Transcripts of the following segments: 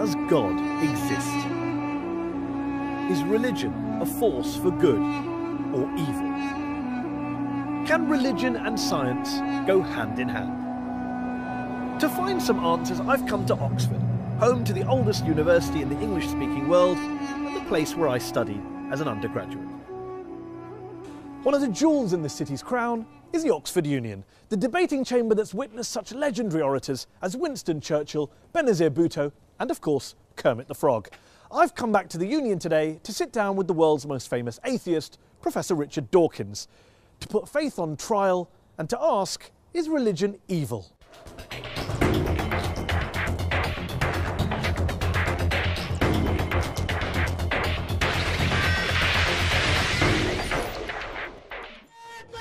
Does God exist? Is religion a force for good or evil? Can religion and science go hand in hand? To find some answers, I've come to Oxford, home to the oldest university in the English-speaking world and the place where I studied as an undergraduate. One of the jewels in the city's crown is the Oxford Union, the debating chamber that's witnessed such legendary orators as Winston Churchill, Benazir Bhutto and, of course, Kermit the Frog. I've come back to the Union today to sit down with the world's most famous atheist, Professor Richard Dawkins, to put faith on trial and to ask, is religion evil?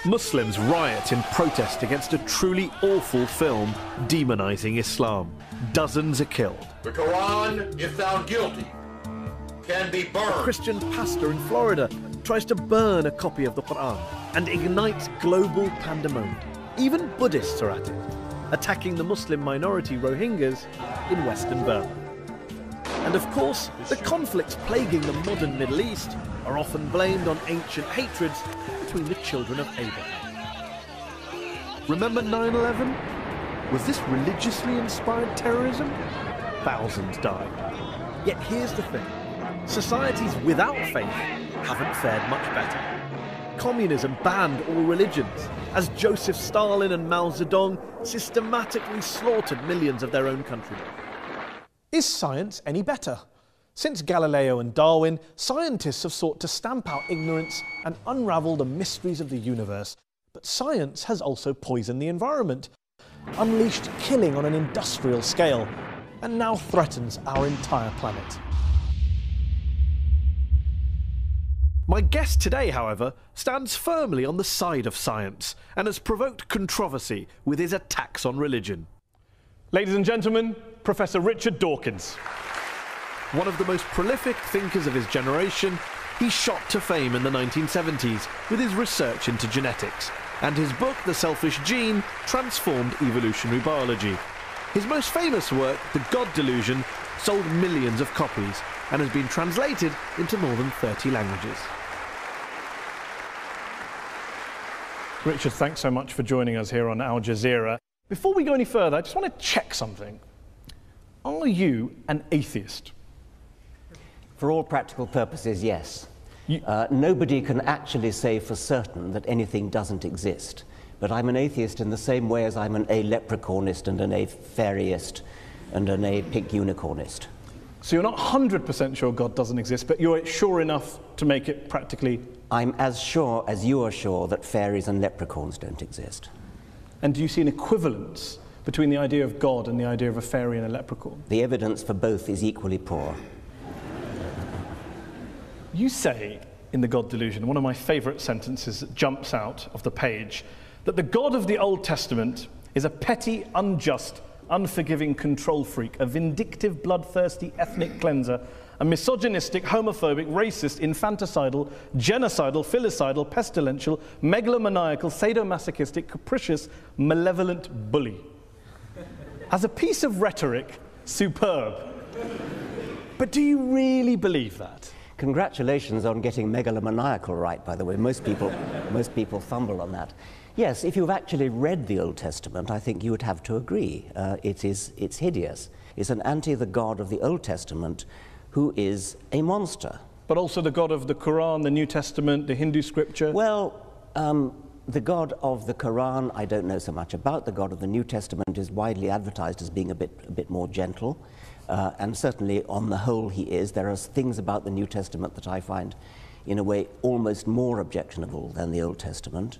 Muslims riot in protest against a truly awful film demonising Islam. Dozens are killed. The Quran, if found guilty, can be burned. A Christian pastor in Florida tries to burn a copy of the Quran and ignites global pandemonium. Even Buddhists are at it, attacking the Muslim minority Rohingyas in Western Burma. And of course, the conflicts plaguing the modern Middle East are often blamed on ancient hatreds between the children of Abraham. Remember 9/11? Was this religiously inspired terrorism? Thousands died. Yet here's the thing. Societies without faith haven't fared much better. Communism banned all religions, as Joseph Stalin and Mao Zedong systematically slaughtered millions of their own countrymen. Is science any better? Since Galileo and Darwin, scientists have sought to stamp out ignorance and unravel the mysteries of the universe. But science has also poisoned the environment, unleashed killing on an industrial scale, and now threatens our entire planet. My guest today, however, stands firmly on the side of science and has provoked controversy with his attacks on religion. Ladies and gentlemen, Professor Richard Dawkins. One of the most prolific thinkers of his generation, he shot to fame in the 1970s with his research into genetics, and his book, The Selfish Gene, transformed evolutionary biology. His most famous work, The God Delusion, sold millions of copies and has been translated into more than 30 languages. Richard, thanks so much for joining us here on Al Jazeera. Before we go any further, I just want to check something. Are you an atheist? For all practical purposes, yes. Nobody can actually say for certain that anything doesn't exist. But I'm an atheist in the same way as I'm an a-leprechaunist and an a-fairyist and an a-pink unicornist. So you're not 100% sure God doesn't exist, but you're sure enough to make it practically... I'm as sure as you are sure that fairies and leprechauns don't exist. And do you see an equivalence between the idea of God and the idea of a fairy and a leprechaun? The evidence for both is equally poor. You say in The God Delusion, one of my favourite sentences that jumps out of the page, that the God of the Old Testament is a petty, unjust, unforgiving control freak, a vindictive, bloodthirsty ethnic cleanser, a misogynistic, homophobic, racist, infanticidal, genocidal, filicidal, pestilential, megalomaniacal, sadomasochistic, capricious, malevolent bully. As a piece of rhetoric, superb. But do you really believe that? Congratulations on getting megalomaniacal right, by the way. Most people fumble on that. Yes, if you've actually read the Old Testament, I think you would have to agree. It's hideous. It's an the God of the Old Testament who is a monster. But also the God of the Quran, the New Testament, the Hindu scripture? Well, the God of the Quran, I don't know so much about. The God of the New Testament is widely advertised as being a bit more gentle. And certainly, on the whole, he is. There are things about the New Testament that I find, in a way, almost more objectionable than the Old Testament.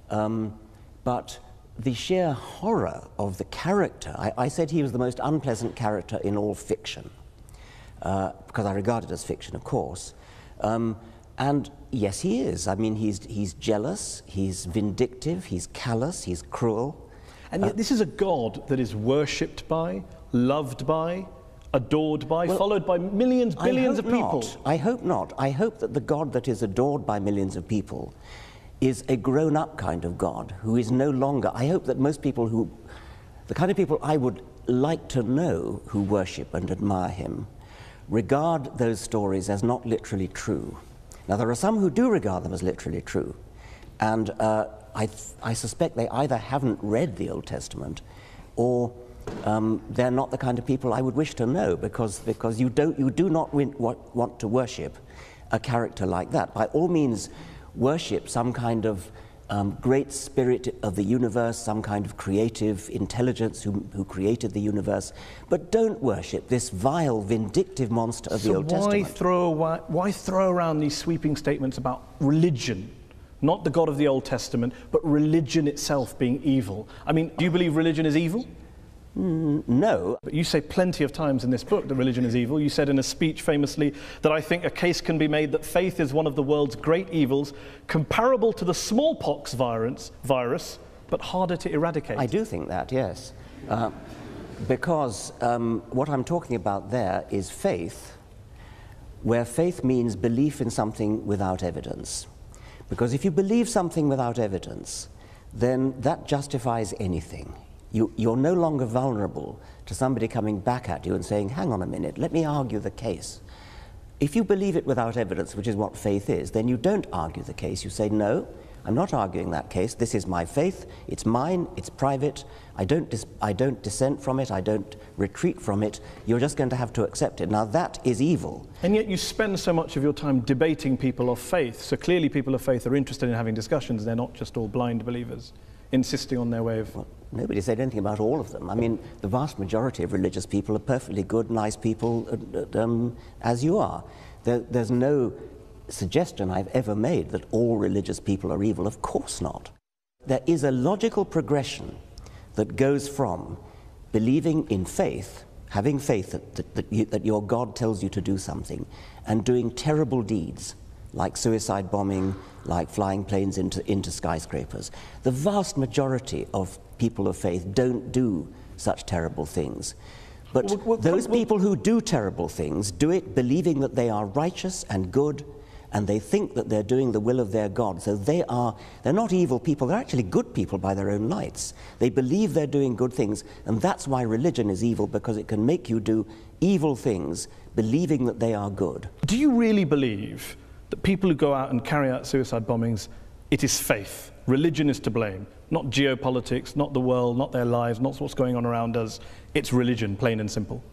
But the sheer horror of the character, I said he was the most unpleasant character in all fiction, because I regard it as fiction, of course. And yes, he is. I mean, he's jealous, he's vindictive, he's callous, he's cruel. And yet this is a God that is worshipped by, loved by, adored by, well, followed by millions, billions of people. I hope not. I hope that the God that is adored by millions of people is a grown-up kind of God who is no longer... I hope that most people who... The kind of people I would like to know who worship and admire him regard those stories as not literally true. Now, there are some who do regard them as literally true, and I suspect they either haven't read the Old Testament or they're not the kind of people I would wish to know, because you do not want to worship a character like that. By all means, worship some kind of great spirit of the universe, some kind of creative intelligence who created the universe, but don't worship this vile, vindictive monster of the Old Testament. Why throw around these sweeping statements about religion? Not the God of the Old Testament, but religion itself being evil. I mean, do you believe religion is evil? No. But you say plenty of times in this book that religion is evil. You said in a speech famously that I think a case can be made that faith is one of the world's great evils, comparable to the smallpox virus, but harder to eradicate. I do think that, yes. Because what I'm talking about there is faith, where faith means belief in something without evidence. Because if you believe something without evidence, then that justifies anything. You're no longer vulnerable to somebody coming back at you and saying, hang on a minute, let me argue the case. If you believe it without evidence, which is what faith is, then you don't argue the case. You say, no, I'm not arguing that case. This is my faith. It's mine. It's private. I don't dissent from it. I don't retreat from it. You're just going to have to accept it. Now, that is evil. And yet you spend so much of your time debating people of faith. So clearly people of faith are interested in having discussions. They're not just all blind believers insisting on their way of... Well, nobody said anything about all of them. I mean, the vast majority of religious people are perfectly good, nice people, as you are. There's no suggestion I've ever made that all religious people are evil. Of course not. There is a logical progression that goes from believing in faith, having faith that your God tells you to do something, and doing terrible deeds, like suicide bombing, like flying planes into skyscrapers. The vast majority of people of faith don't do such terrible things. But those people who do terrible things do it believing that they are righteous and good, and they think that they're doing the will of their God. So they're not evil people, they're actually good people by their own lights. They believe they're doing good things, and that's why religion is evil, because it can make you do evil things believing that they are good. Do you really believe that people who go out and carry out suicide bombings, it is faith? Religion is to blame, not geopolitics, not the world, not their lives, not what's going on around us. It's religion, plain and simple.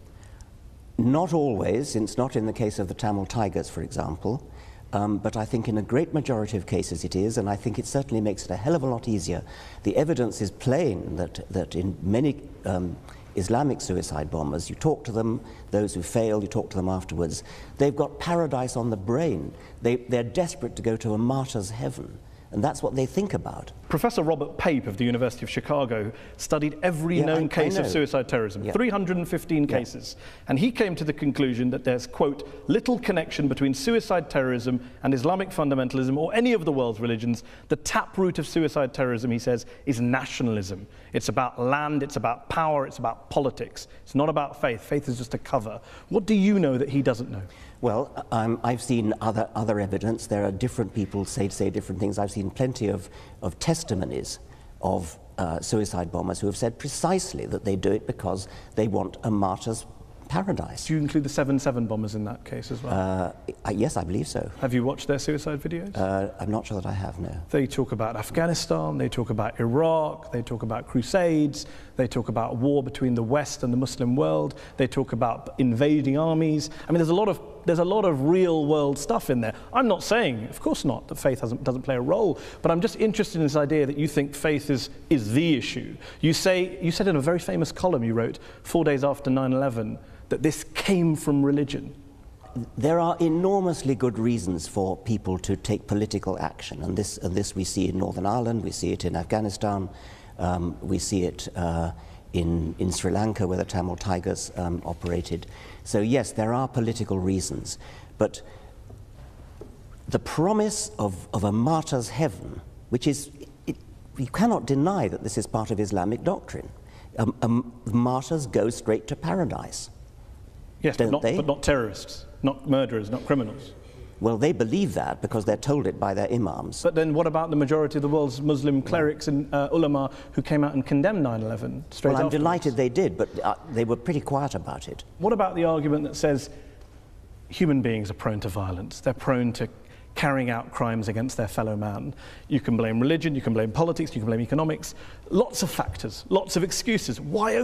Not always. It's not in the case of the Tamil Tigers, for example. But I think in a great majority of cases it is, and I think it certainly makes it a hell of a lot easier. The evidence is plain that in many Islamic suicide bombers, you talk to them, those who fail, you talk to them afterwards, they've got paradise on the brain. They're desperate to go to a martyr's heaven. And that's what they think about. Professor Robert Pape of the University of Chicago studied every known case of suicide terrorism, 315 cases. And he came to the conclusion that there's, quote, little connection between suicide terrorism and Islamic fundamentalism or any of the world's religions. The taproot of suicide terrorism, he says, is nationalism. It's about land, it's about power, it's about politics. It's not about faith. Faith is just a cover. What do you know that he doesn't know? Well, I've seen other evidence. There are different people say different things. I've seen plenty of testimonies of suicide bombers who have said precisely that they do it because they want a martyr's paradise. Do you include the 7/7 bombers in that case as well? Yes, I believe so. Have you watched their suicide videos? I'm not sure that I have, no. They talk about Afghanistan, they talk about Iraq, they talk about crusades, they talk about war between the West and the Muslim world, they talk about invading armies. I mean, there's a lot of real world stuff in there. I'm not saying, of course not, that faith doesn't play a role, but I'm just interested in this idea that you think faith is the issue. You said in a very famous column you wrote 4 days after 9/11 that this came from religion. There are enormously good reasons for people to take political action, and this we see in Northern Ireland, we see it in Afghanistan, we see it in Sri Lanka, where the Tamil Tigers operated. So yes, there are political reasons, but the promise of a martyr's heaven, which is, you cannot deny that this is part of Islamic doctrine. Martyrs go straight to paradise. Yes, but not terrorists, not murderers, not criminals. Well, they believe that because they're told it by their imams. But then what about the majority of the world's Muslim clerics and ulama who came out and condemned 9/11 straight Well, I'm afterwards? delighted they did, but they were pretty quiet about it. What about the argument that says human beings are prone to violence, they're prone to carrying out crimes against their fellow man? You can blame religion, you can blame politics, you can blame economics, lots of factors, lots of excuses. What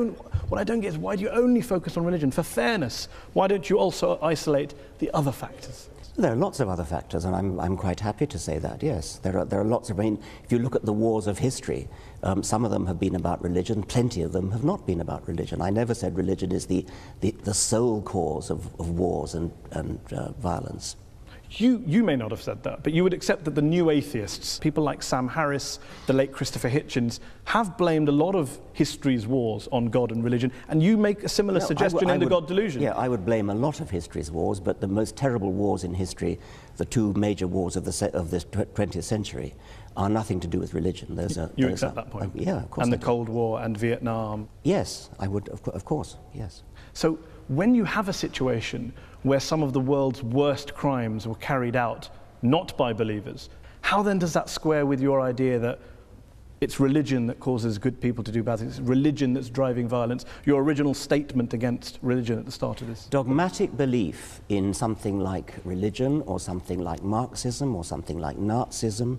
I don't get is, why do you only focus on religion? For fairness, why don't you also isolate the other factors? There are lots of other factors, and I'm quite happy to say that, yes. There are lots of, I mean, if you look at the wars of history, some of them have been about religion, plenty of them have not been about religion. I never said religion is the sole cause of wars and violence. You may not have said that, but you would accept that the new atheists, people like Sam Harris, the late Christopher Hitchens, have blamed a lot of history's wars on God and religion, and you make a similar suggestion in The God Delusion. Yeah, I would blame a lot of history's wars, but the most terrible wars in history, the two major wars of the 20th century, are nothing to do with religion. You accept that point? Yeah, of course. And the Cold War and Vietnam? Yes, I would, of course, yes. So when you have a situation where some of the world's worst crimes were carried out not by believers, how then does that square with your idea that it's religion that causes good people to do bad things, it's religion that's driving violence, your original statement against religion at the start of this? Dogmatic belief in something like religion or something like Marxism or something like Nazism,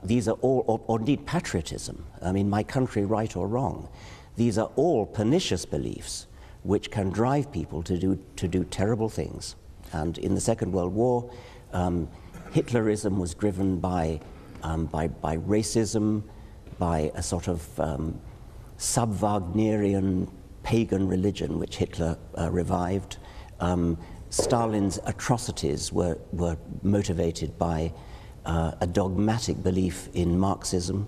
these are all, or indeed patriotism, I mean, my country right or wrong, these are all pernicious beliefs which can drive people to do terrible things. And in the Second World War, Hitlerism was driven by racism, by a sort of sub-Wagnerian pagan religion which Hitler revived. Stalin's atrocities were motivated by a dogmatic belief in Marxism.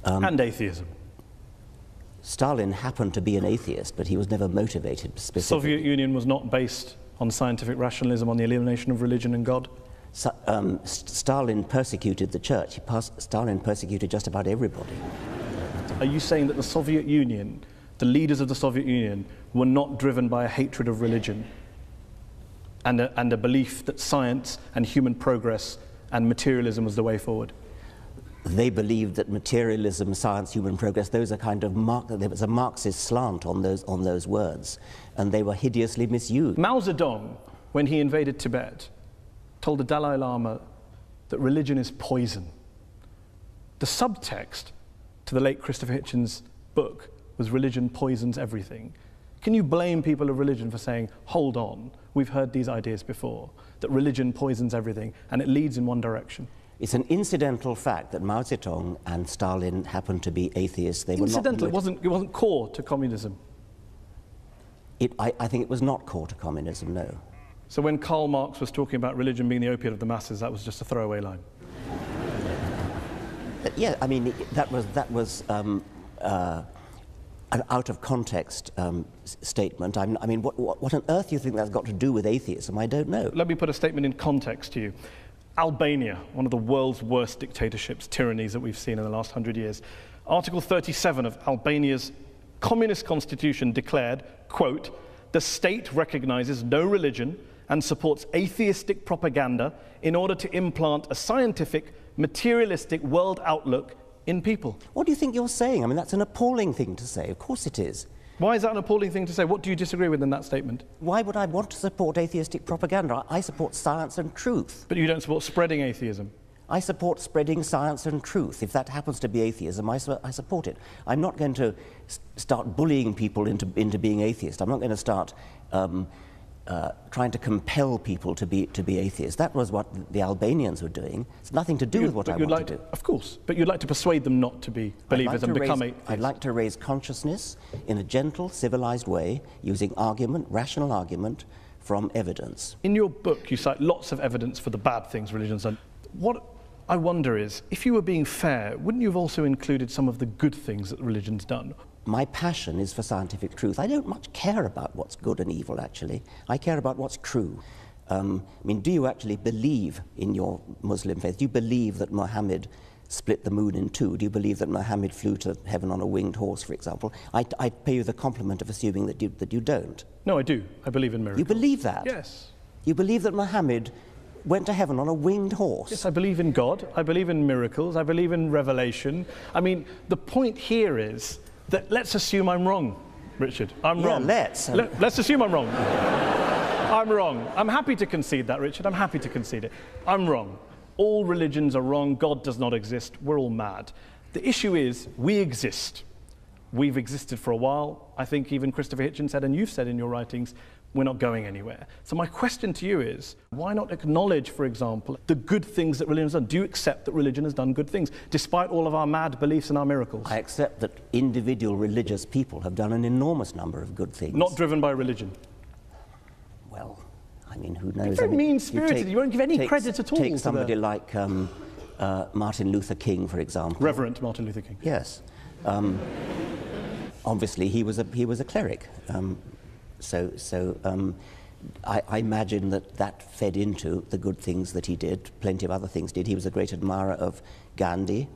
And atheism. Stalin happened to be an atheist, but he was never motivated specifically. The Soviet Union was not based on scientific rationalism, on the elimination of religion and God? Stalin persecuted the church. Stalin persecuted just about everybody. Are you saying that the Soviet Union, the leaders of the Soviet Union, were not driven by a hatred of religion and a belief that science and human progress and materialism was the way forward? They believed that materialism, science, human progress, those are kind of there was a Marxist slant on those words, and they were hideously misused. Mao Zedong, when he invaded Tibet, told the Dalai Lama that religion is poison. The subtext to the late Christopher Hitchens' book was religion poisons everything. Can you blame people of religion for saying, hold on, we've heard these ideas before, that religion poisons everything and it leads in one direction? It's an incidental fact that Mao Zedong and Stalin happened to be atheists. They incidental, were not. It wasn't core to communism. I think it was not core to communism, no. So when Karl Marx was talking about religion being the opiate of the masses, that was just a throwaway line? Yeah, I mean, that was an out-of-context statement. I mean, what on earth do you think that's got to do with atheism? I don't know. Let me put a statement in context to you. Albania, one of the world's worst dictatorships, tyrannies that we've seen in the last 100 years. Article 37 of Albania's communist constitution declared, quote, "The state recognizes no religion and supports atheistic propaganda in order to implant a scientific, materialistic world outlook in people." What do you think you're saying? I mean, that's an appalling thing to say. Of course it is. Why is that an appalling thing to say? What do you disagree with in that statement? Why would I want to support atheistic propaganda? I support science and truth. But you don't support spreading atheism. I support spreading science and truth. If that happens to be atheism, I support it. I'm not going to start bullying people into being atheist. I'm not going to start trying to compel people to be atheists. That was what the Albanians were doing. It's nothing to do with what I want to do. Of course, but you'd like to persuade them not to be believers and become atheists. I'd like to raise consciousness in a gentle, civilized way, using argument, rational argument, from evidence. In your book, you cite lots of evidence for the bad things religion's done. What I wonder is, if you were being fair, wouldn't you have also included some of the good things that religion's done? My passion is for scientific truth. I don't much care about what's good and evil, actually. I care about what's true. I mean, do you actually believe in your Muslim faith? Do you believe that Muhammad split the moon in two? Do you believe that Muhammad flew to heaven on a winged horse, for example? I pay you the compliment of assuming that you don't. No, I do. I believe in miracles. You believe that? Yes. You believe that Muhammad went to heaven on a winged horse? Yes, I believe in God, I believe in miracles, I believe in revelation. I mean, the point here is that let's assume I'm wrong, Richard. I'm wrong. Let's assume I'm wrong. I'm wrong. I'm happy to concede that, Richard. I'm happy to concede it. I'm wrong. All religions are wrong. God does not exist. We're all mad. The issue is we exist. We've existed for a while. I think even Christopher Hitchens said, and you've said in your writings, we're not going anywhere. So my question to you is, why not acknowledge, for example, the good things that religion has done? Do you accept that religion has done good things, despite all of our mad beliefs and our miracles? I accept that individual religious people have done an enormous number of good things. Not driven by religion? Well, I mean, who knows? You're very mean-spirited. You won't give any credit at all Take to somebody like Martin Luther King, for example. Reverend Martin Luther King. Yes. Obviously, he was a cleric. I imagine that fed into the good things that he did. Plenty of other things did. He was a great admirer of Gandhi,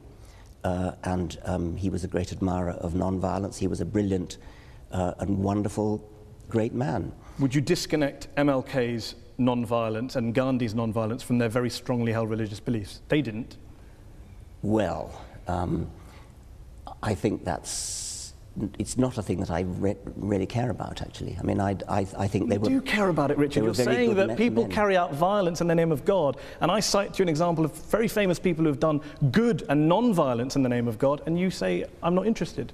and he was a great admirer of non-violence. He was a brilliant and wonderful, great man. Would you disconnect MLK's non-violence and Gandhi's non-violence from their very strongly held religious beliefs? They didn't. Well, I think it's not a thing that I really care about, actually. I mean, I think they were... You do care about it, Richard. You're saying that people carry out violence in the name of God, and I cite to you an example of very famous people who have done good and non-violence in the name of God, and you say, I'm not interested.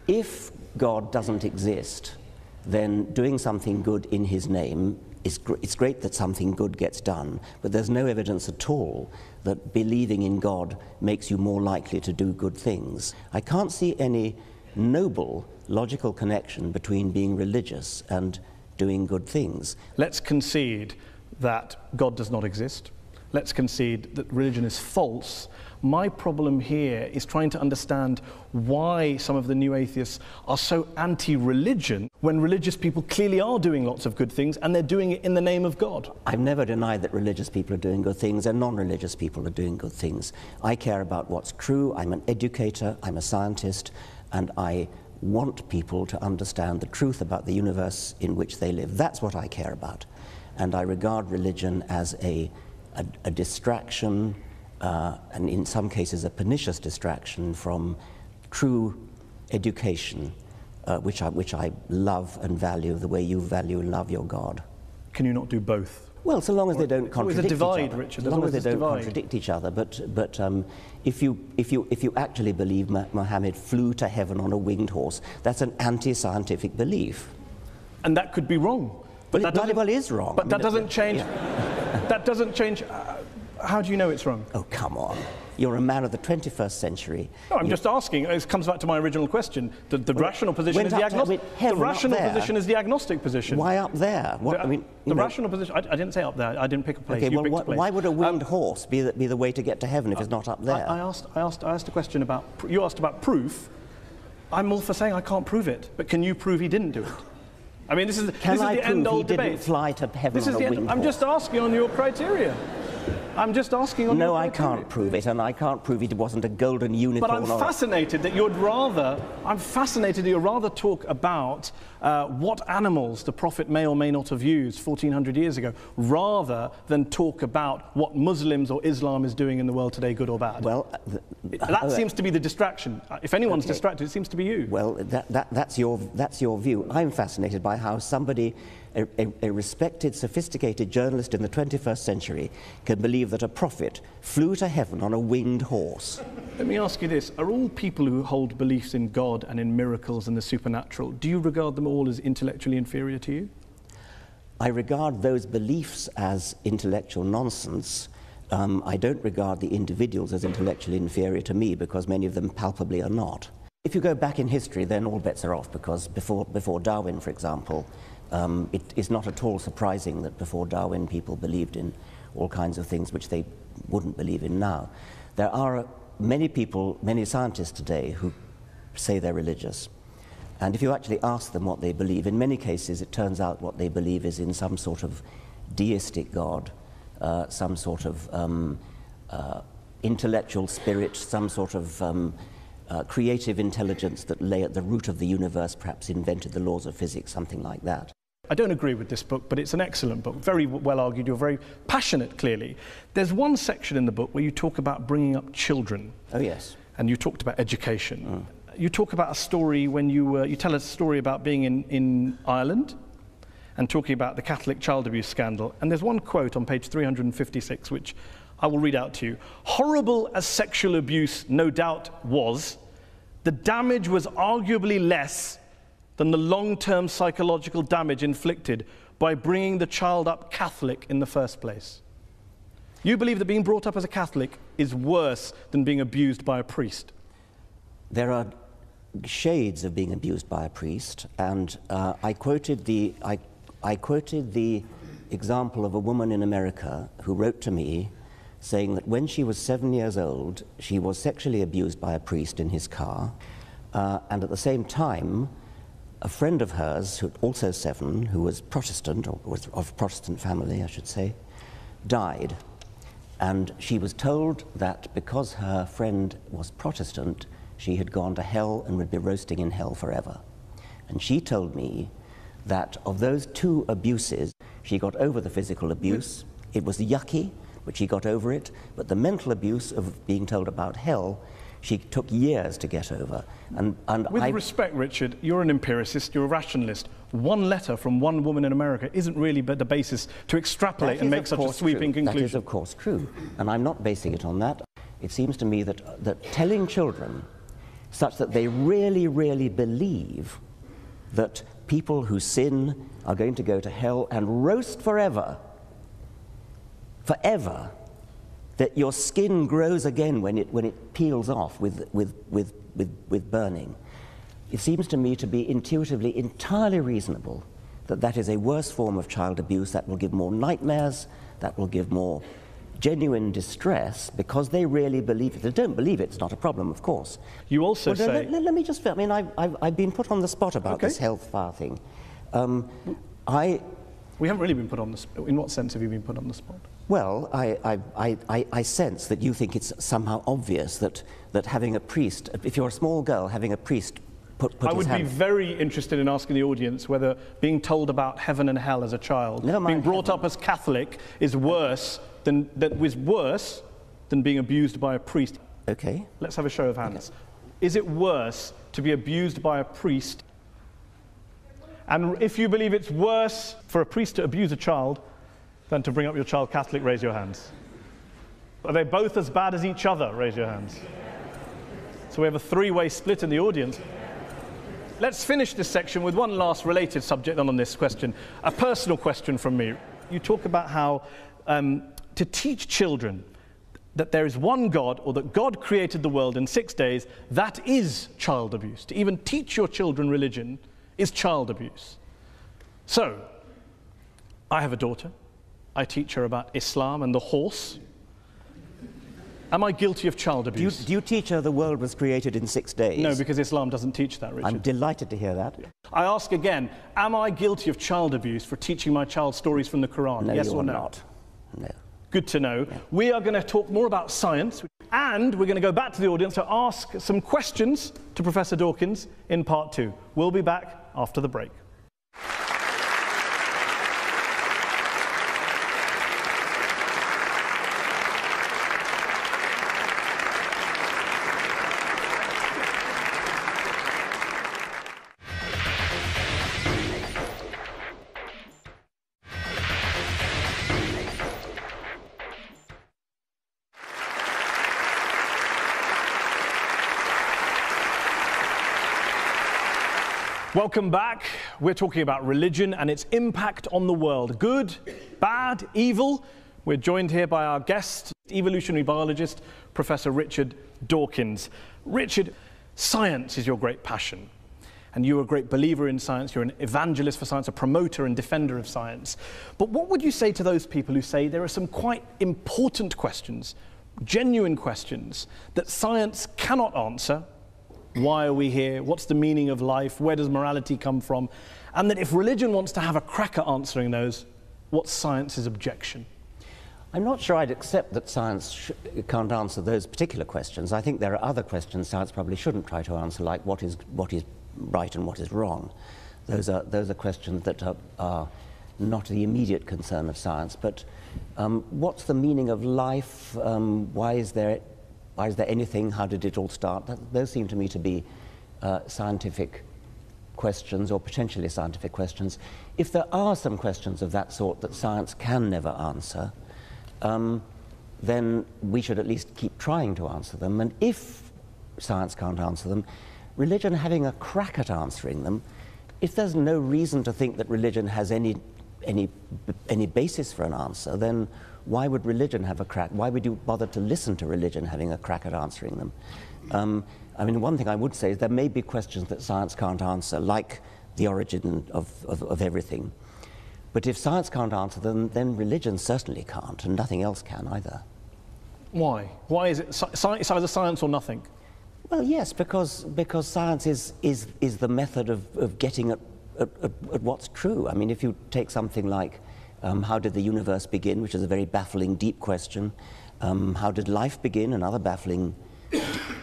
If God doesn't exist, then doing something good in his name it's great that something good gets done, but there's no evidence at all that believing in God makes you more likely to do good things. I can't see any noble, logical connection between being religious and doing good things. Let's concede that God does not exist. Let's concede that religion is false. My problem here is trying to understand why some of the new atheists are so anti-religion when religious people clearly are doing lots of good things and they're doing it in the name of God. I've never denied that religious people are doing good things and non-religious people are doing good things. I care about what's true. I'm an educator, I'm a scientist, and I want people to understand the truth about the universe in which they live. That's what I care about. And I regard religion as a distraction, and in some cases a pernicious distraction from true education, which I love and value the way you value and love your God. Can you not do both? Well, so long as they don't contradict each other. Richard. As long as they don't contradict each other. But if you actually believe Muhammad flew to heaven on a winged horse, that's an anti-scientific belief. And that could be wrong. But that bloody well is wrong. But that doesn't change. Yeah. That doesn't change. How do you know it's wrong? Oh, come on. You're a man of the 21st century. No, I'm just asking. It comes back to my original question. The rational position is the agnostic. The rational position is the agnostic position. Why up there? What, I mean, the rational position. I didn't say up there. I didn't pick a place. Okay, you well, picked a place. Why would a winged horse be the way to get to heaven if it's not up there? I asked a question about. You asked about proof. I'm all for saying I can't prove it, but can you prove he didn't do it? I mean, this is the end-old debate. He didn't fly to heaven on a winged horse? I'm just asking on your criteria. I'm just asking on your criteria. No, I can't prove it, and I can't prove it wasn't a golden unicorn. But I'm fascinated that you're rather talk about what animals the Prophet may or may not have used 1400 years ago, rather than talk about what Muslims or Islam is doing in the world today, good or bad. Well, that seems to be the distraction. If anyone's distracted, it seems to be you. Well, that's your view. I'm fascinated by how somebody, a respected, sophisticated journalist in the 21st century, can believe that a prophet flew to heaven on a winged horse. Let me ask you this. Are all people who hold beliefs in God and in miracles and the supernatural, do you regard them all as intellectually inferior to you? I regard those beliefs as intellectual nonsense. I don't regard the individuals as intellectually inferior to me, because many of them palpably are not. If you go back in history, then all bets are off, because before Darwin, for example, it is not at all surprising that before Darwin people believed in all kinds of things which they wouldn't believe in now. There are many people, many scientists today who say they're religious. And if you actually ask them what they believe, in many cases it turns out what they believe is in some sort of deistic God, some sort of intellectual spirit, some sort of creative intelligence that lay at the root of the universe, perhaps invented the laws of physics, something like that. I don't agree with this book, but it's an excellent book, very well argued, you're very passionate, clearly. There's one section in the book where you talk about bringing up children. Oh, yes. And you talked about education. You talk about a story when you tell a story about being in Ireland and talking about the Catholic child abuse scandal. And there's one quote on page 356, which I will read out to you. Horrible as sexual abuse no doubt was, the damage was arguably less than the long-term psychological damage inflicted by bringing the child up Catholic in the first place. You believe that being brought up as a Catholic is worse than being abused by a priest? There are shades of being abused by a priest, and I quoted the example of a woman in America who wrote to me saying that when she was 7 years old, she was sexually abused by a priest in his car, and at the same time, a friend of hers, who also 7, who was Protestant, or was of Protestant family, I should say, died. And she was told that because her friend was Protestant, she had gone to hell and would be roasting in hell forever. And she told me that of those 2 abuses, she got over the physical abuse. It was yucky, but she got over it. But the mental abuse of being told about hell, she took years to get over. And with respect, Richard, you're an empiricist, you're a rationalist. One letter from one woman in America isn't really the basis to extrapolate and make such a sweeping conclusion. That is, of course, true. And I'm not basing it on that. It seems to me that telling children such that they really, really believe that people who sin are going to go to hell and roast forever, that your skin grows again when it peels off with burning. It seems to me to be intuitively entirely reasonable that that is a worse form of child abuse, that will give more nightmares, that will give more genuine distress, because they really believe it. If they don't believe it, it's not a problem, of course. You also say... Let me just... I mean, I've been put on the spot about this health fire thing. We haven't really been put on the spot. In what sense have you been put on the spot? Well, I sense that you think it's somehow obvious that having a priest, if you're a small girl, having a priest put I would be very interested in asking the audience whether being told about heaven and hell as a child, being brought up as Catholic, is worse than being abused by a priest. Okay. Let's have a show of hands. Okay. Is it worse to be abused by a priest? And if you believe it's worse for a priest to abuse a child than to bring up your child Catholic, raise your hands. Are they both as bad as each other? Raise your hands. So we have a 3-way split in the audience. Let's finish this section with one last related subject on this question, a personal question from me. You talk about how to teach children that there is one God, or that God created the world in 6 days, that is child abuse. To even teach your children religion is child abuse. So, I have a daughter. I teach her about Islam and the horse. Am I guilty of child abuse? Do you teach her the world was created in 6 days? No, because Islam doesn't teach that, Richard. I'm delighted to hear that. I ask again, am I guilty of child abuse for teaching my child stories from the Quran? No, yes you're or no? Not. No. Good to know. Yeah. We are going to talk more about science, and we're going to go back to the audience to ask some questions to Professor Dawkins in part 2. We'll be back after the break. Welcome back. We're talking about religion and its impact on the world. Good, bad, evil. We're joined here by our guest, evolutionary biologist, Professor Richard Dawkins. Richard, science is your great passion, and you're a great believer in science. You're an evangelist for science, a promoter and defender of science. But what would you say to those people who say there are some quite important questions, genuine questions, that science cannot answer? Why are we here? What's the meaning of life? Where does morality come from? And that if religion wants to have a crack at answering those, what's science's objection? I'm not sure I'd accept that science can't answer those particular questions. I think there are other questions science probably shouldn't try to answer, like what is right and what is wrong. Those are questions that are not the immediate concern of science. But what's the meaning of life? Why is there anything? How did it all start? Those seem to me to be scientific questions, or potentially scientific questions. If there are some questions of that sort that science can never answer, then we should at least keep trying to answer them. And if science can't answer them, religion having a crack at answering them, if there's no reason to think that religion has any basis for an answer, then why would religion have a crack? Why would you bother to listen to religion having a crack at answering them? I mean, one thing I would say is there may be questions that science can't answer, like the origin of everything. But if science can't answer them, then religion certainly can't, and nothing else can either. Why? Why is it it's either science or nothing? Well, yes, because science is the method of getting at what's true. I mean, if you take something like how did the universe begin, which is a very baffling, deep question. How did life begin? Another baffling,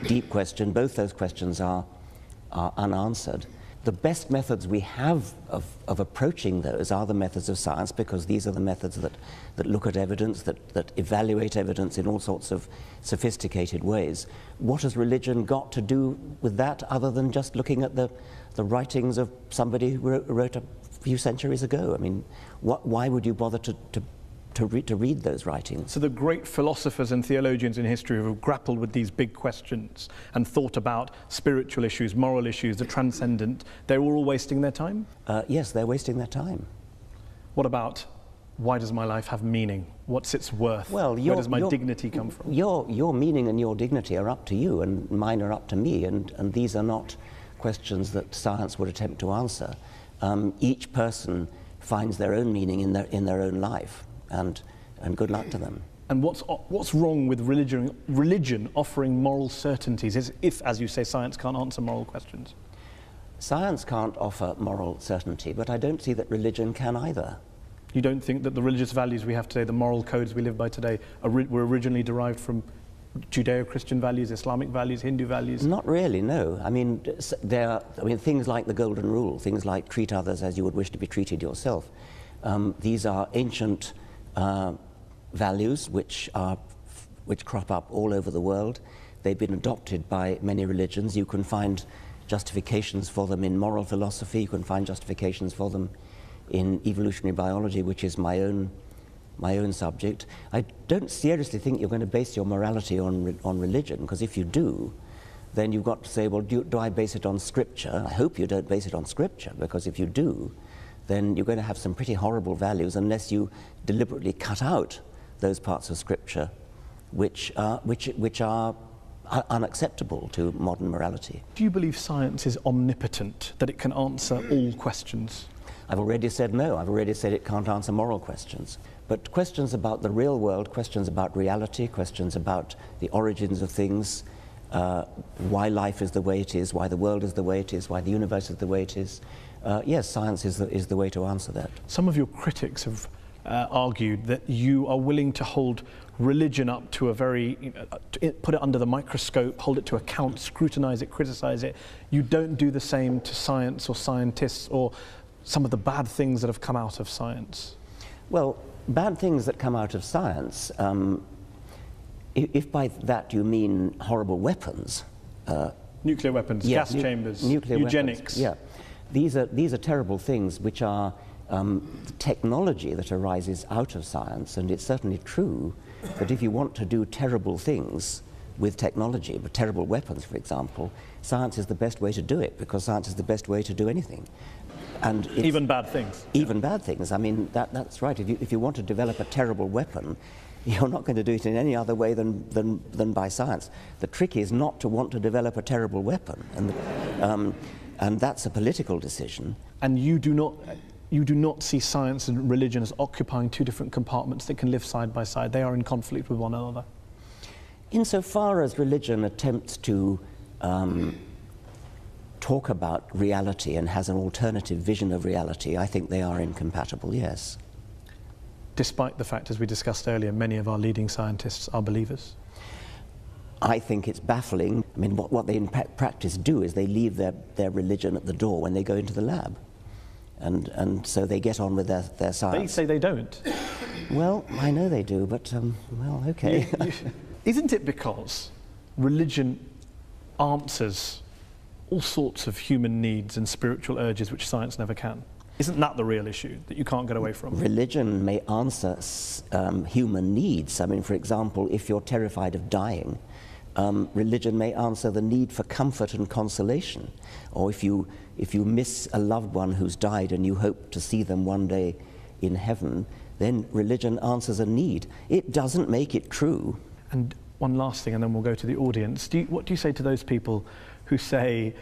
deep question. Both those questions are unanswered. The best methods we have of approaching those are the methods of science, because these are the methods that look at evidence, that evaluate evidence in all sorts of sophisticated ways. What has religion got to do with that, other than just looking at the writings of somebody who wrote a few centuries ago? I mean, why would you bother to read those writings? So the great philosophers and theologians in history who have grappled with these big questions and thought about spiritual issues, moral issues, the transcendent, they're all wasting their time? Yes, they're wasting their time. What about, why does my life have meaning? What's its worth? Well, where does my dignity come from? Your meaning and your dignity are up to you, and mine are up to me, and these are not questions that science would attempt to answer. Each person finds their own meaning in their own life. And good luck to them. And what's wrong with religion offering moral certainties, if, as you say, science can't answer moral questions? Science can't offer moral certainty, but I don't see that religion can either. You don't think that the religious values we have today, the moral codes we live by today, were originally derived from Judeo-Christian values, Islamic values, Hindu values? Not really, no. I mean, things like the Golden Rule, things like treat others as you would wish to be treated yourself. These are ancient values which crop up all over the world. They've been adopted by many religions. You can find justifications for them in moral philosophy. You can find justifications for them in evolutionary biology, which is my own subject. I don't seriously think you're going to base your morality on religion, because if you do, then you've got to say, well, do I base it on Scripture? I hope you don't base it on Scripture, because if you do, then you're going to have some pretty horrible values unless you deliberately cut out those parts of Scripture which are unacceptable to modern morality. Do you believe science is omnipotent, that it can answer all questions? I've already said no. I've already said it can't answer moral questions. But questions about the real world, questions about reality, questions about the origins of things, why life is the way it is, why the world is the way it is, why the universe is the way it is, yes, science is the way to answer that. Some of your critics have argued that you are willing to hold religion up to a very, put it under the microscope, hold it to account, scrutinize it, criticize it. You don't do the same to science or scientists or some of the bad things that have come out of science. Well, bad things that come out of science, if by that you mean horrible weapons. Nuclear weapons, yeah, gas chambers, nuclear eugenics. Weapons, yeah. These are terrible things which are technology that arises out of science, and it's certainly true that if you want to do terrible things with technology, but terrible weapons, for example, science is the best way to do it, because science is the best way to do anything. And even bad things. Even bad things. I mean, that's right. If you want to develop a terrible weapon, you're not going to do it in any other way than by science. The trick is not to want to develop a terrible weapon, and that's a political decision. And you do not see science and religion as occupying two different compartments that can live side by side. They are in conflict with one another. Insofar as religion attempts to talk about reality and has an alternative vision of reality, I think they are incompatible, yes. Despite the fact, as we discussed earlier, many of our leading scientists are believers? I think it's baffling. I mean, what they in practice do is they leave their religion at the door when they go into the lab. And so they get on with their science. They say they don't. Well, I know they do, but, well, okay. Isn't it because religion answers all sorts of human needs and spiritual urges which science never can? Isn't that the real issue that you can't get away from? Religion may answer human needs. I mean, for example, if you're terrified of dying, religion may answer the need for comfort and consolation. Or if you miss a loved one who's died and you hope to see them one day in heaven, then religion answers a need. It doesn't make it true. And one last thing, and then we'll go to the audience. What do you say to those people who say,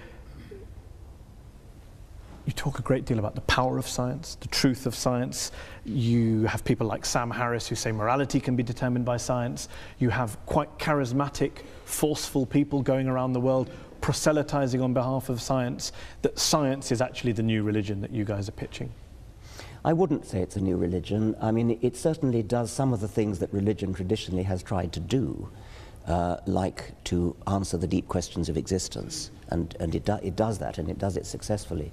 you talk a great deal about the power of science, the truth of science. You have people like Sam Harris who say morality can be determined by science. You have quite charismatic, forceful people going around the world proselytizing on behalf of science, that science is actually the new religion that you guys are pitching. I wouldn't say it's a new religion. I mean, it certainly does some of the things that religion traditionally has tried to do, like to answer the deep questions of existence. And it does that, and it does it successfully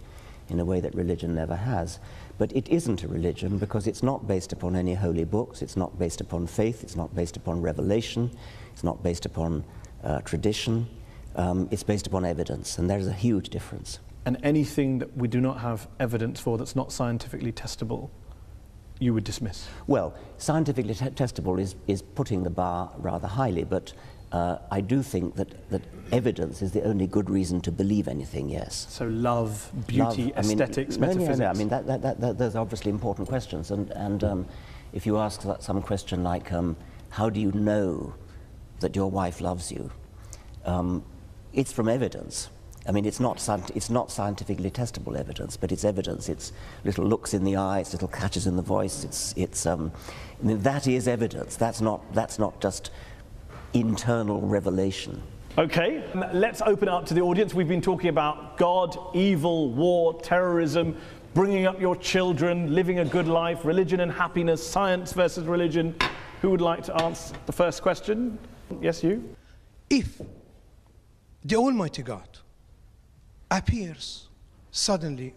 in a way that religion never has. But it isn't a religion because it's not based upon any holy books, it's not based upon faith, it's not based upon revelation, it's not based upon tradition, it's based upon evidence, and there's a huge difference. And anything that we do not have evidence for that's not scientifically testable, you would dismiss? Well, scientifically testable is putting the bar rather highly, but I do think that evidence is the only good reason to believe anything, yes. So love, beauty, aesthetics, metaphysics? No, I mean, those are obviously important questions, and if you ask some question like, how do you know that your wife loves you? It's from evidence. I mean, it's not scientifically testable evidence, but it's evidence. It's little looks in the eye, it's little catches in the voice. I mean, that is evidence. That's not just internal revelation. Okay, let's open it up to the audience. We've been talking about God, evil, war, terrorism, bringing up your children, living a good life, religion and happiness, science versus religion. Who would like to answer the first question? Yes, you? If the Almighty God appears suddenly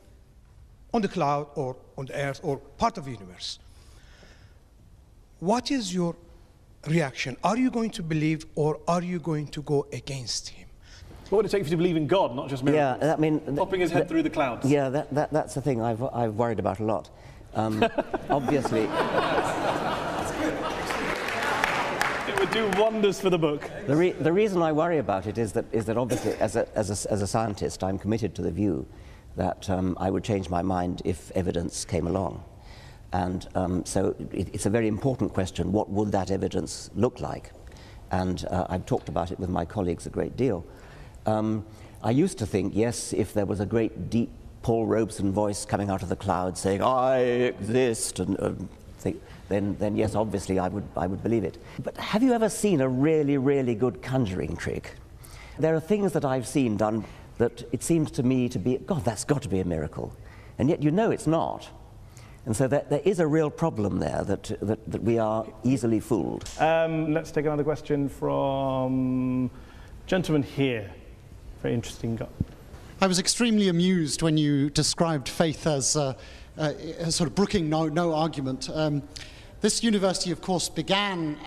on the cloud or on the earth or part of the universe, what is your reaction? Are you going to believe or are you going to go against him? What would it take for you to believe in God, not just miracles? Yeah, I mean, popping his head through the clouds. Yeah, that's the thing I've worried about a lot. Obviously, it would do wonders for the book. The reason I worry about it is that obviously, as a scientist, I'm committed to the view that I would change my mind if evidence came along. And so it's a very important question, what would that evidence look like? And I've talked about it with my colleagues a great deal. I used to think, yes, if there was a great deep Paul Robeson voice coming out of the clouds saying, I exist, and then yes, obviously I would believe it. But have you ever seen a really, really good conjuring trick? There are things that I've seen done that it seems to me to be, God, that's got to be a miracle. And yet you know it's not. And so there is a real problem there that we are easily fooled. Let's take another question from gentleman here. Very interesting guy. I was extremely amused when you described faith as sort of brooking no argument. This university, of course, began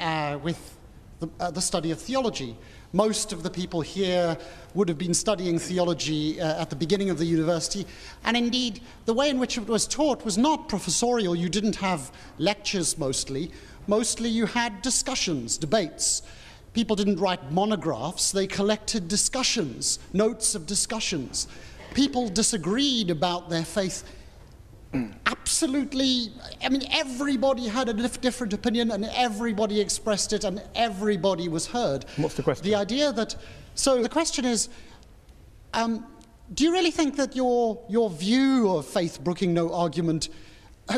with the study of theology. Most of the people here would have been studying theology at the beginning of the university, and indeed the way in which it was taught was not professorial. You didn't have lectures mostly. Mostly you had discussions, debates. People didn't write monographs, they collected discussions, notes of discussions. People disagreed about their faith. Absolutely, I mean, everybody had a different opinion and everybody expressed it and everybody was heard. What's the question? The idea that, so the question is, do you really think that your view of faith brooking no argument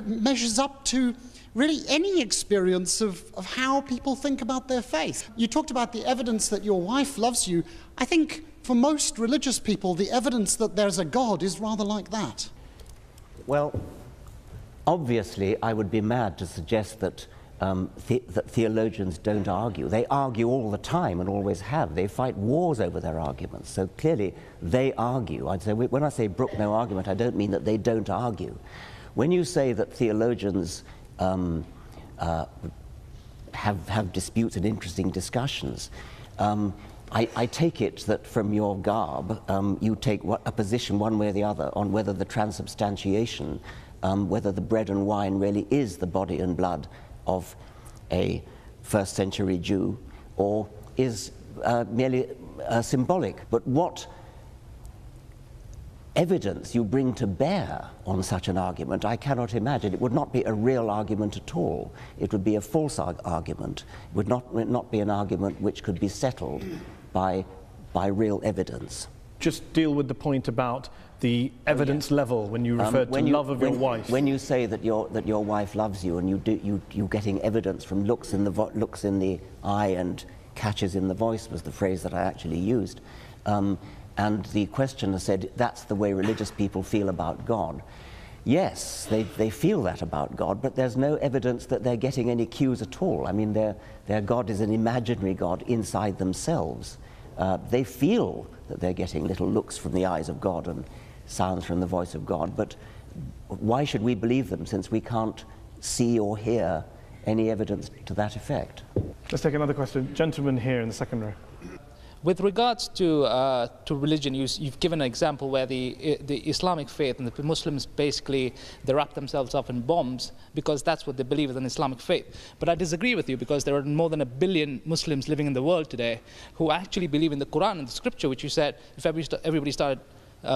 measures up to really any experience of how people think about their faith? You talked about the evidence that your wife loves you. I think for most religious people, the evidence that there's a God is rather like that. Well, obviously, I would be mad to suggest that that theologians don't argue. They argue all the time and always have. They fight wars over their arguments. So clearly they argue. I'd say, when I say brook no argument, I don't mean that they don't argue. When you say that theologians have disputes and interesting discussions, I take it that from your garb you take a position one way or the other on whether the transubstantiation, whether the bread and wine really is the body and blood of a first century Jew, or is merely symbolic. But what evidence you bring to bear on such an argument, I cannot imagine. It would not be a real argument at all. It would be a false argument. It would not be an argument which could be settled by real evidence. Just deal with the point about the evidence level when you referred to love of your wife. When you say that your wife loves you, and you're getting evidence from looks in the eye and catches in the voice was the phrase that I actually used. And the questioner said, that's the way religious people feel about God. Yes, they feel that about God, but there's no evidence that they're getting any cues at all. I mean, their God is an imaginary God inside themselves. They feel that they're getting little looks from the eyes of God and sounds from the voice of God, but why should we believe them since we can't see or hear any evidence to that effect? Let's take another question. Gentleman here in the second row. With regards to religion, you've given an example where the Islamic faith and the Muslims basically, they wrap themselves up in bombs because that's what they believe is an Islamic faith. But I disagree with you, because there are more than 1 billion Muslims living in the world today who actually believe in the Quran and the scripture, which you said if everybody started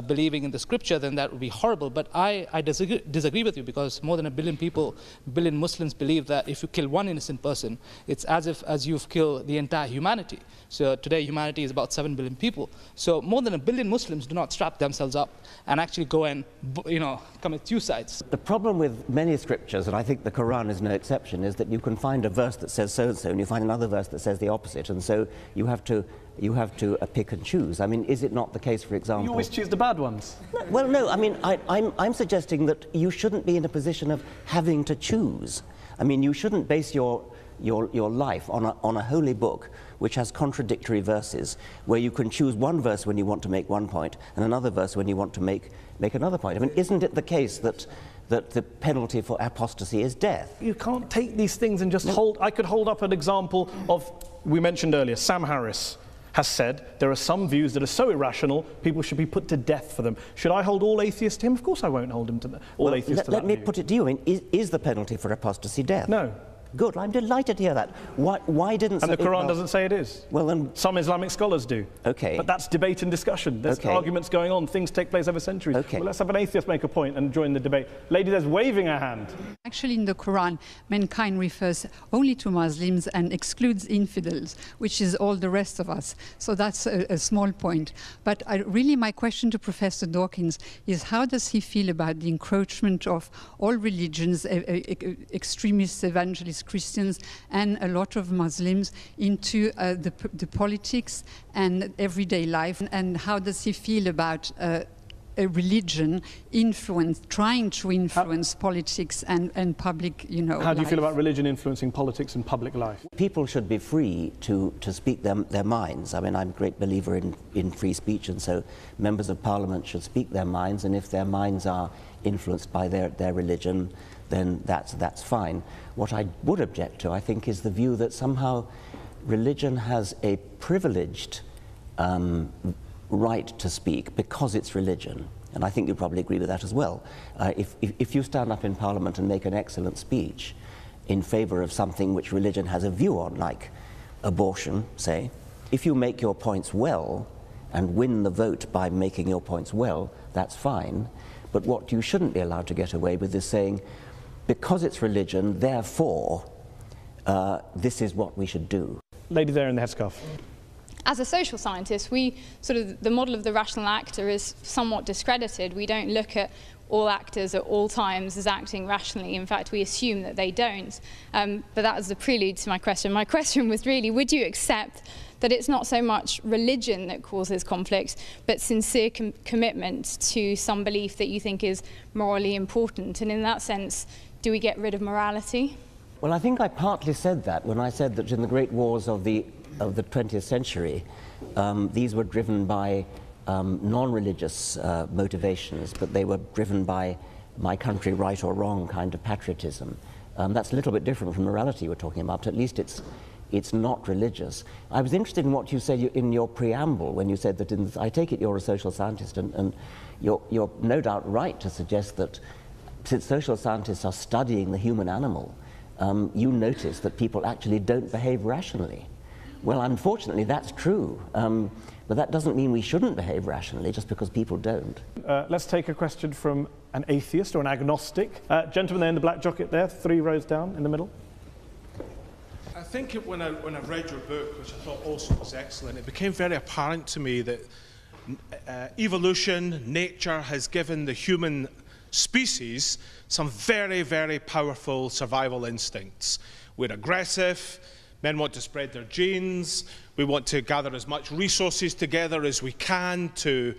believing in the scripture, then that would be horrible. But I disagree with you, because more than 1 billion people, 1 billion Muslims believe that if you kill one innocent person, it's as you've killed the entire humanity. So today humanity is about 7 billion people. So more than 1 billion Muslims do not strap themselves up and actually go and commit suicides. The problem with many scriptures, and I think the Quran is no exception, is that you can find a verse that says so-and-so, and you find another verse that says the opposite, and so you have to pick and choose. I mean, is it not the case, for example... You always choose the bad ones. Well, no, I mean, I'm suggesting that you shouldn't be in a position of having to choose. I mean, you shouldn't base your life on a holy book which has contradictory verses, where you can choose one verse when you want to make one point and another verse when you want to make another point. I mean, isn't it the case that the penalty for apostasy is death? You can't take these things and just hold... I could hold up an example of, we mentioned earlier, Sam Harris has said there are some views that are so irrational, people should be put to death for them. Should I hold all atheists to him? Of course I won't hold him to all atheists to that view. Let me put it to you. I mean, is the penalty for apostasy death? No. Good, I'm delighted to hear that. Why didn't... And the Quran doesn't say it is. Well, then... Some Islamic scholars do. Okay. But that's debate and discussion. There's arguments going on. Things take place over centuries. Okay. Well, let's have an atheist make a point and join the debate. Lady there's waving her hand. Actually, in the Quran, mankind refers only to Muslims and excludes infidels, which is all the rest of us. So that's a small point. But really, my question to Professor Dawkins is, how does he feel about the encroachment of all religions, extremists, evangelists, Christians, and a lot of Muslims into the politics and everyday life? And how does he feel about a religion trying to influence politics and public, How do you feel about religion influencing politics and public life? People should be free to speak their minds. I mean, I'm a great believer in free speech, and so members of parliament should speak their minds, and if their minds are influenced by their religion, then that's fine. What I would object to, I think, is the view that somehow religion has a privileged right to speak because it's religion. And I think you'd probably agree with that as well. If you stand up in Parliament and make an excellent speech in favour of something which religion has a view on, like abortion, say, if you make your points well and win the vote by making your points well, that's fine. But what you shouldn't be allowed to get away with is saying, because it's religion, therefore, this is what we should do. Lady there in the headscarf. As a social scientist, the model of the rational actor is somewhat discredited. We don't look at all actors at all times as acting rationally. In fact, we assume that they don't. But that was the prelude to my question. My question was really, would you accept that it's not so much religion that causes conflict, but sincere commitment to some belief that you think is morally important? And in that sense, do we get rid of morality? Well, I think I partly said that when I said that in the great wars of the 20th century, these were driven by non-religious motivations, but they were driven by my country, right or wrong kind of patriotism. That's a little bit different from morality we're talking about. At least it's not religious. I was interested in what you said in your preamble when you said that I take it you're a social scientist, and you're no doubt right to suggest that since social scientists are studying the human animal, you notice that people actually don't behave rationally. Well, unfortunately, that's true. But that doesn't mean we shouldn't behave rationally just because people don't. Let's take a question from an atheist or an agnostic. Gentleman there in the black jacket there, 3 rows down in the middle. I think when I read your book, which I thought also was excellent, it became very apparent to me that evolution, nature, has given the human species some very, very powerful survival instincts. We're aggressive. Men want to spread their genes. We want to gather as much resources together as we can to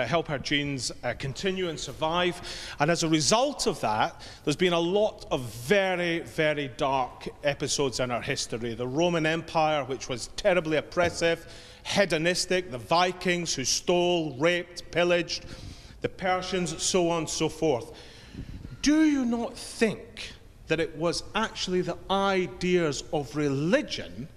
help our genes continue and survive. And as a result of that, there's been a lot of very, very dark episodes in our history. The Roman Empire, which was terribly oppressive, hedonistic, the Vikings who stole, raped, pillaged, the Persians, so on and so forth. Do you not think that it was actually the ideas of religion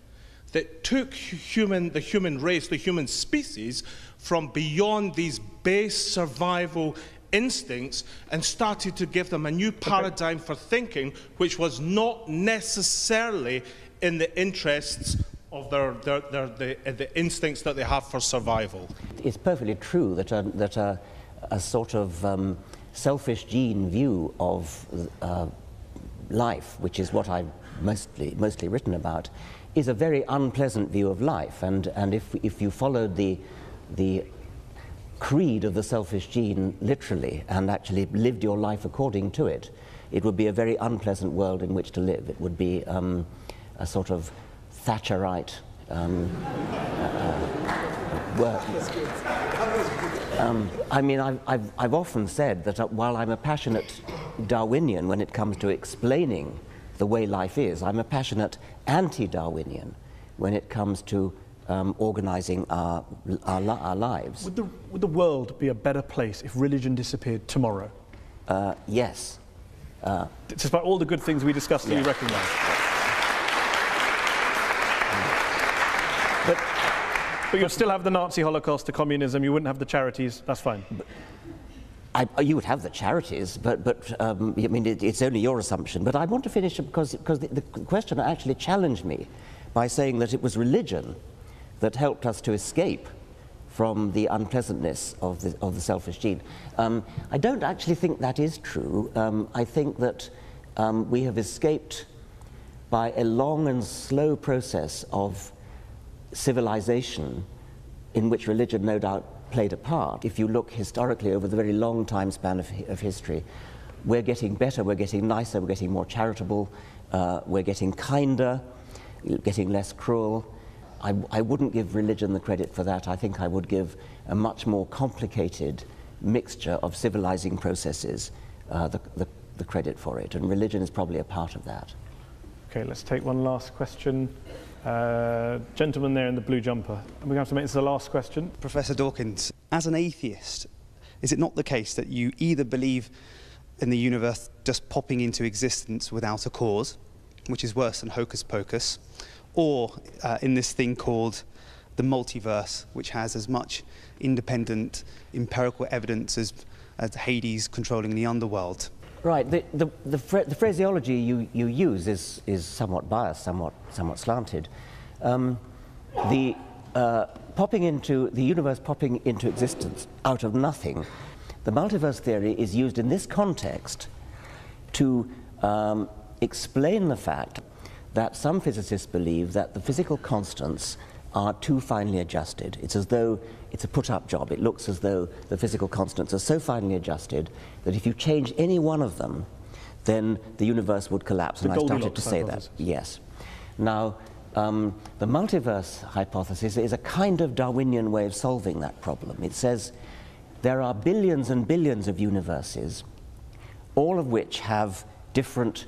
that took the human race, the human species, from beyond these base survival instincts and started to give them a new paradigm for thinking, which was not necessarily in the interests of the instincts that they have for survival? It's perfectly true that a sort of selfish gene view of life, which is what I've mostly written about, is a very unpleasant view of life. And if you followed the creed of the selfish gene literally and actually lived your life according to it, it would be a very unpleasant world in which to live. It would be a sort of Thatcherite work. I mean, I've often said that while I'm a passionate Darwinian when it comes to explaining the way life is, I'm a passionate anti-Darwinian when it comes to organizing our lives. Would the world be a better place if religion disappeared tomorrow? Yes. Despite all the good things we discussed that you recognise. But you'd still have the Nazi Holocaust, the communism, you wouldn't have the charities, that's fine. You would have the charities, but I mean, it's only your assumption. But I want to finish because the question actually challenged me by saying that it was religion that helped us to escape from the unpleasantness of the selfish gene. I don't actually think that is true. I think that we have escaped by a long and slow process of civilization in which religion no doubt played a part. If you look historically over the very long time span of history, we're getting better, we're getting nicer, we're getting more charitable, we're getting kinder, getting less cruel. I wouldn't give religion the credit for that. I think I would give a much more complicated mixture of civilizing processes the credit for it, and religion is probably a part of that. Okay, let's take one last question. Gentleman there in the blue jumper. We're going to have to make this the last question. Professor Dawkins, as an atheist, is it not the case that you either believe in the universe just popping into existence without a cause, which is worse than hocus pocus, or in this thing called the multiverse, which has as much independent empirical evidence as Hades controlling the underworld? Right. The phraseology you use is somewhat biased, somewhat slanted. The universe popping into existence out of nothing, the multiverse theory is used in this context to explain the fact that some physicists believe that the physical constants are too finely adjusted. It's as though it's a put-up job. It looks as though the physical constants are so finely adjusted that if you change any one of them, then the universe would collapse. And I started to say that. Yes. Now, the multiverse hypothesis is a kind of Darwinian way of solving that problem. It says there are billions and billions of universes, all of which have different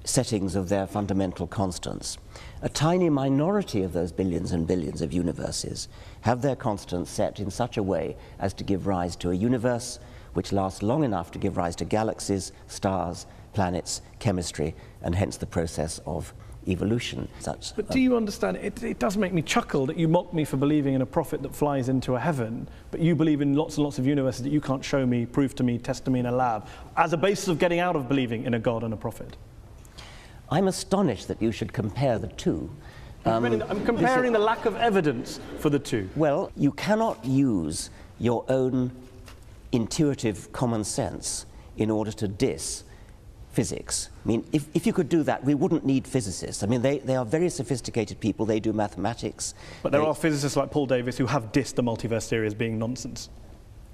settings of their fundamental constants. A tiny minority of those billions and billions of universes have their constants set in such a way as to give rise to a universe which lasts long enough to give rise to galaxies, stars, planets, chemistry, and hence the process of evolution. But do you understand, it does make me chuckle that you mock me for believing in a prophet that flies into a heaven, but you believe in lots and lots of universes that you can't show me, prove to me, test to me in a lab, as a basis of getting out of believing in a God and a prophet. I'm astonished that you should compare the two. I'm comparing the lack of evidence for the two. Well, you cannot use your own intuitive common sense in order to diss physics. I mean, if you could do that, we wouldn't need physicists. I mean, they are very sophisticated people, they do mathematics. But there are physicists like Paul Davies who have dissed the multiverse theory as being nonsense.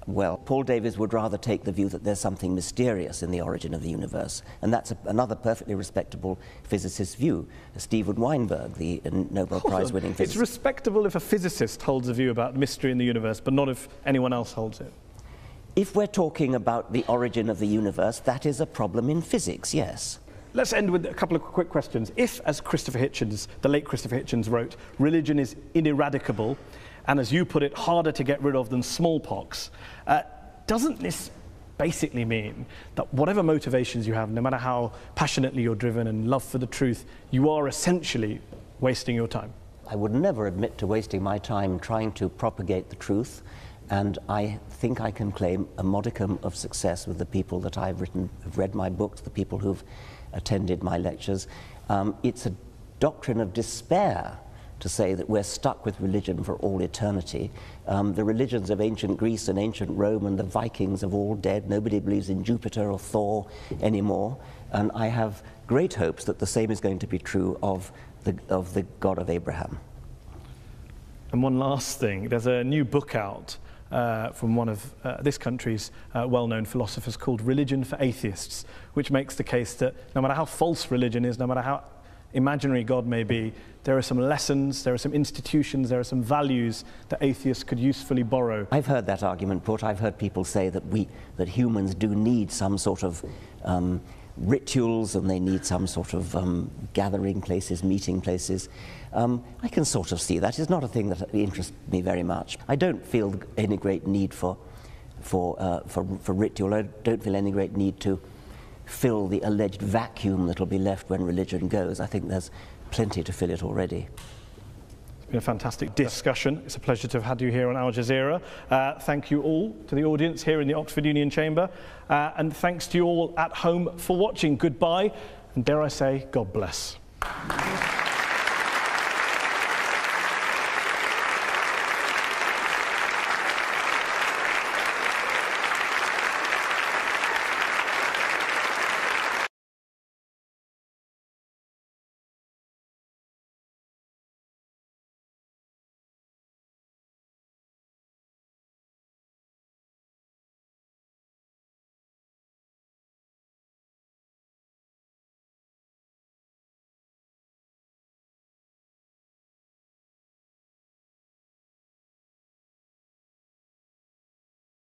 Well, Paul Davies would rather take the view that there's something mysterious in the origin of the universe, and that's another perfectly respectable physicist's view. Steven Weinberg, the Nobel Prize-winning physicist. It's respectable if a physicist holds a view about mystery in the universe, but not if anyone else holds it. If we're talking about the origin of the universe, that is a problem in physics, yes. Let's end with a couple of quick questions. If, as Christopher Hitchens, the late Christopher Hitchens wrote, religion is ineradicable, and as you put it, harder to get rid of than smallpox, doesn't this basically mean that whatever motivations you have, no matter how passionately you're driven and love for the truth, you are essentially wasting your time? I would never admit to wasting my time trying to propagate the truth, and I think I can claim a modicum of success with the people that have read my books, the people who've attended my lectures. It's a doctrine of despair to say that we're stuck with religion for all eternity. The religions of ancient Greece and ancient Rome and the Vikings are all dead. Nobody believes in Jupiter or Thor anymore. And I have great hopes that the same is going to be true of the God of Abraham. And one last thing, there's a new book out from one of this country's well-known philosophers called Religion for Atheists, which makes the case that no matter how false religion is, no matter how imaginary God may be, there are some lessons, there are some institutions, there are some values that atheists could usefully borrow. I've heard that argument put. I've heard people say that humans do need some sort of rituals, and they need some sort of gathering places, meeting places. I can sort of see that. It's not a thing that interests me very much. I don't feel any great need for ritual. I don't feel any great need to fill the alleged vacuum that will be left when religion goes. I think there's plenty to fill it already. It's been a fantastic discussion. It's a pleasure to have had you here on Al Jazeera. Thank you all to the audience here in the Oxford Union Chamber. And thanks to you all at home for watching. Goodbye, and dare I say, God bless.